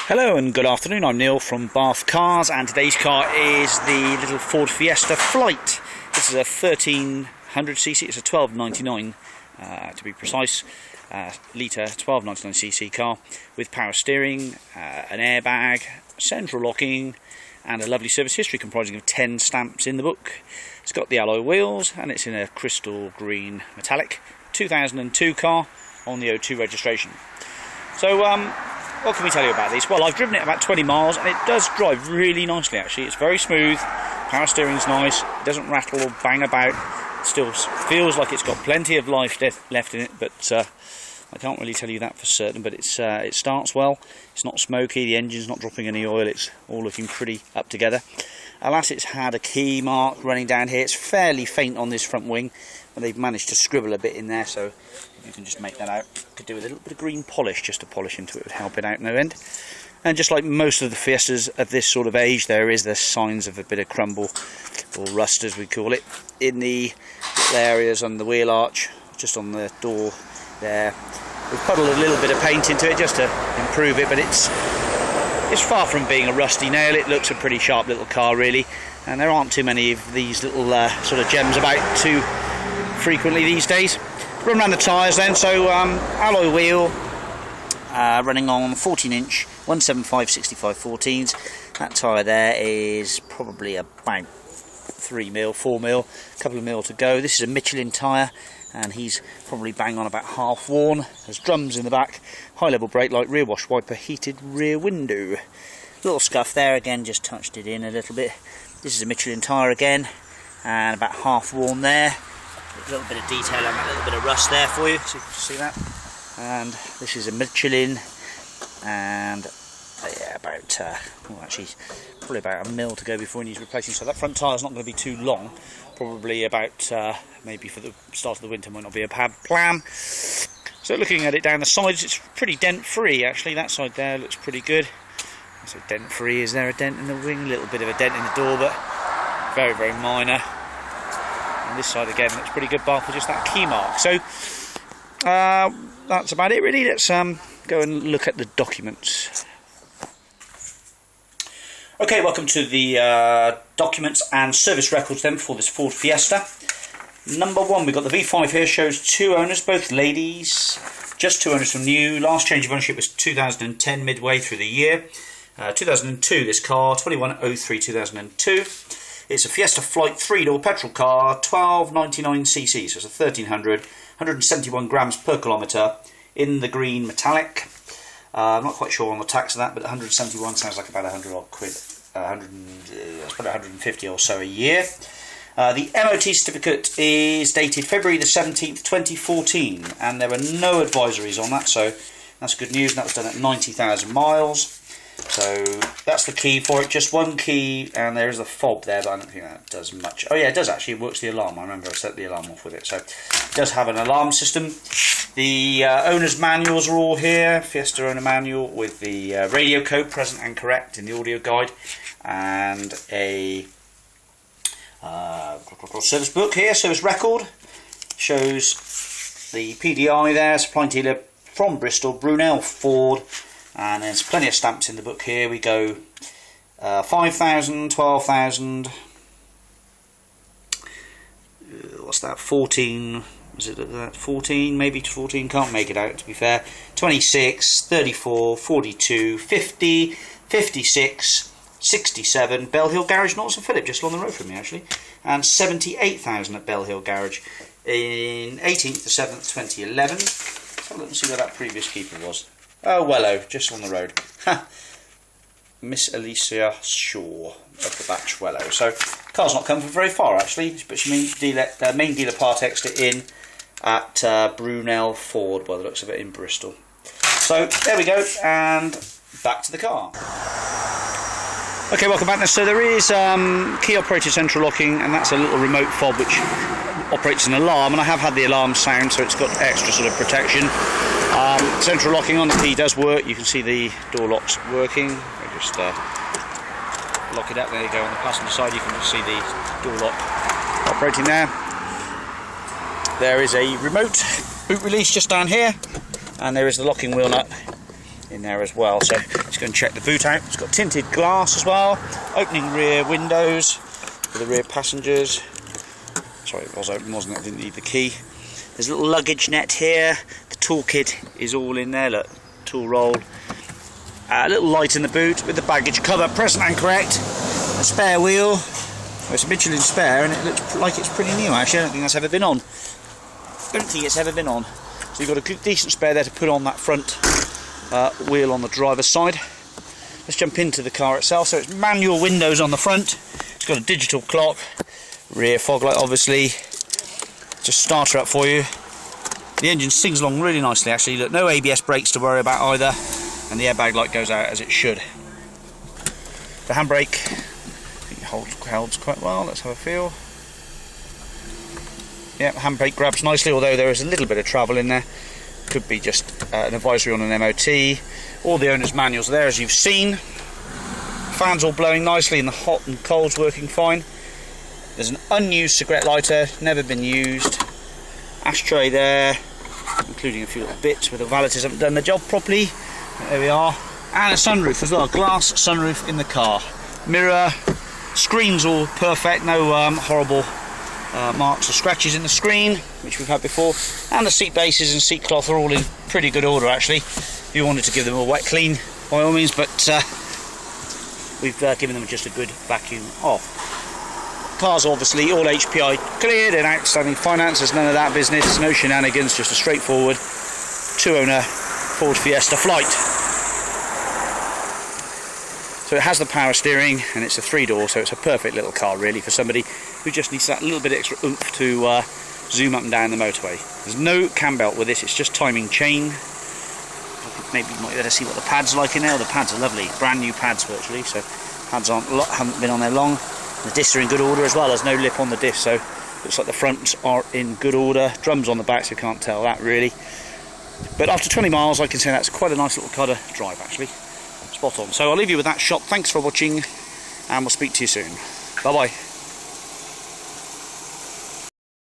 Hello and good afternoon, I'm Neil from BATHCARS, and today's car is the little Ford Fiesta Flight. This is a 1300cc, it's a 1299 to be precise, litre 1299cc car with power steering, an airbag, central locking and a lovely service history comprising of 10 stamps in the book. It's got the alloy wheels and it's in a crystal green metallic 2002 car on the O2 registration. So what can we tell you about these? Well, I've driven it about 20 miles and it does drive really nicely actually. It's very smooth, power steering's nice, it doesn't rattle or bang about, it still feels like it's got plenty of life left in it, but I can't really tell you that for certain. But it starts well, it's not smoky, the engine's not dropping any oil, it's all looking pretty up together. Alas, it's had a key mark running down here. It's fairly faint on this front wing, but they've managed to scribble a bit in there, so you can just make that out. Could do with a little bit of green polish, just to polish into it would help it out no end. And just like most of the Fiestas of this sort of age, there is the signs of a bit of crumble, or rust as we call it, in the little areas on the wheel arch, just on the door there. We've puddled a little bit of paint into it just to improve it, but it's far from being a rusty nail. It looks a pretty sharp little car really, and there aren't too many of these little sort of gems about too frequently these days. Run around the tyres then, so alloy wheel, running on 14-inch 175/65/14s. That tyre there is probably about 3 mil, 4 mil, a couple of mil to go. This is a Michelin tyre and he's probably bang on about half worn. There's drums in the back, high level brake light, rear wash wiper, heated rear window. Little scuff there again, just touched it in a little bit. This is a Michelin tyre again and about half worn there. A little bit of detail on that little bit of rust there for you, so you can see that. And this is a Michelin and yeah, about actually probably about a mil to go before he needs replacing. So that front tyre is not going to be too long, probably about maybe for the start of the winter might not be a bad plan. So looking at it down the sides, it's pretty dent free actually. That side there looks pretty good. So dent free. Is there a dent in the wing? A little bit of a dent in the door, but very, very minor. And this side again looks pretty good, bar for just that key mark. So that's about it really. Let's go and look at the documents. Okay, welcome to the documents and service records then for this Ford Fiesta. Number one, we've got the V5 here, shows 2 owners, both ladies, just 2 owners from new. Last change of ownership was 2010, midway through the year. 2002, this car, 2103/2002. It's a Fiesta Flight 3-door petrol car, 1299cc, so it's a 1300, 171 grams per kilometre in the green metallic. I'm not quite sure on the tax of that, but 171 sounds like about 100 odd quid, it's about 150 or so a year. The MOT certificate is dated February the 17th, 2014, and there were no advisories on that, so that's good news. And that was done at 90,000 miles. So that's the key for it, just one key, and there is a fob there, but I don't think that does much. Oh yeah, it does actually, it works the alarm. I remember I set the alarm off with it, so it does have an alarm system. The owner's manuals are all here, Fiesta owner manual with the radio code present and correct in the audio guide, and a service book here, service record, shows the PDI there, supply dealer from Bristol, Brunel Ford. And there's plenty of stamps in the book here. We go 5,000, 12,000, what's that, 14, was it that 14, maybe 14, can't make it out to be fair, 26, 34, 42, 50, 56, 67, Bell Hill Garage, Norton St Philip, just along the road from me actually, and 78,000 at Bell Hill Garage in 18th the 7th, 2011. Let's have a look and see where that previous keeper was. Oh, Wello, just on the road. Miss Alicia Shaw of the Batch Wello. So, car's not come from very far actually, but she main dealer part extra in at Brunel Ford, by the looks of it, in Bristol. So, there we go, and back to the car. Okay, welcome back now. So there is key operated central locking, and that's a little remote fob which operates an alarm, and I have had the alarm sound, so it's got extra sort of protection. Central locking on the key does work. You can see the door locks working. I just lock it up. There you go. On the passenger side, you can just see the door lock operating there. There is a remote boot release just down here, and there is the locking wheel nut in there as well. So let's go and check the boot out. It's got tinted glass as well, opening rear windows for the rear passengers. Sorry, it was open, wasn't it? I didn't need the key. There's a little luggage net here. The toolkit is all in there, look, tool roll. A little light in the boot with the baggage cover present and correct. A spare wheel. Well, it's a Michelin spare and it looks like it's pretty new actually. I don't think that's ever been on. So you've got a good, decent spare there to put on that front wheel on the driver's side. Let's jump into the car itself. So it's manual windows on the front. It's got a digital clock. Rear fog light obviously. Just start her up for you. The engine sings along really nicely actually. Look, no ABS brakes to worry about either. And the airbag light goes out as it should. The handbrake holds quite well. Let's have a feel. Yeah, the handbrake grabs nicely, although there is a little bit of travel in there. Could be just an advisory on an MOT. All the owner's manuals there, as you've seen. Fans all blowing nicely, and the hot and cold's working fine. There's an unused cigarette lighter, never been used. Ashtray there, including a few little bits where the valeters haven't done the job properly. There we are. And a sunroof as well, glass sunroof in the car. Mirror, screen's all perfect, no horrible marks or scratches in the screen, which we've had before. And the seat bases and seat cloth are all in pretty good order actually. If you wanted to give them a wet clean, by all means, but we've given them just a good vacuum off. Car's obviously all HPI cleared and outstanding finance. There's none of that business, no shenanigans, just a straightforward two-owner Ford Fiesta Flight. So it has the power steering and it's a 3-door, so it's a perfect little car really for somebody who just needs that little bit extra oomph to zoom up and down the motorway. There's no cam belt with this, it's just timing chain. Maybe you might better see what the pads are like in there. The pads are lovely, brand new pads virtually, so pads haven't been on there long. The discs are in good order as well, there's no lip on the disc, so looks like the fronts are in good order. Drums on the back, so you can't tell that really. But after 20 miles I can say that's quite a nice little car to drive actually. Spot on. So I'll leave you with that shot. Thanks for watching and we'll speak to you soon. Bye bye.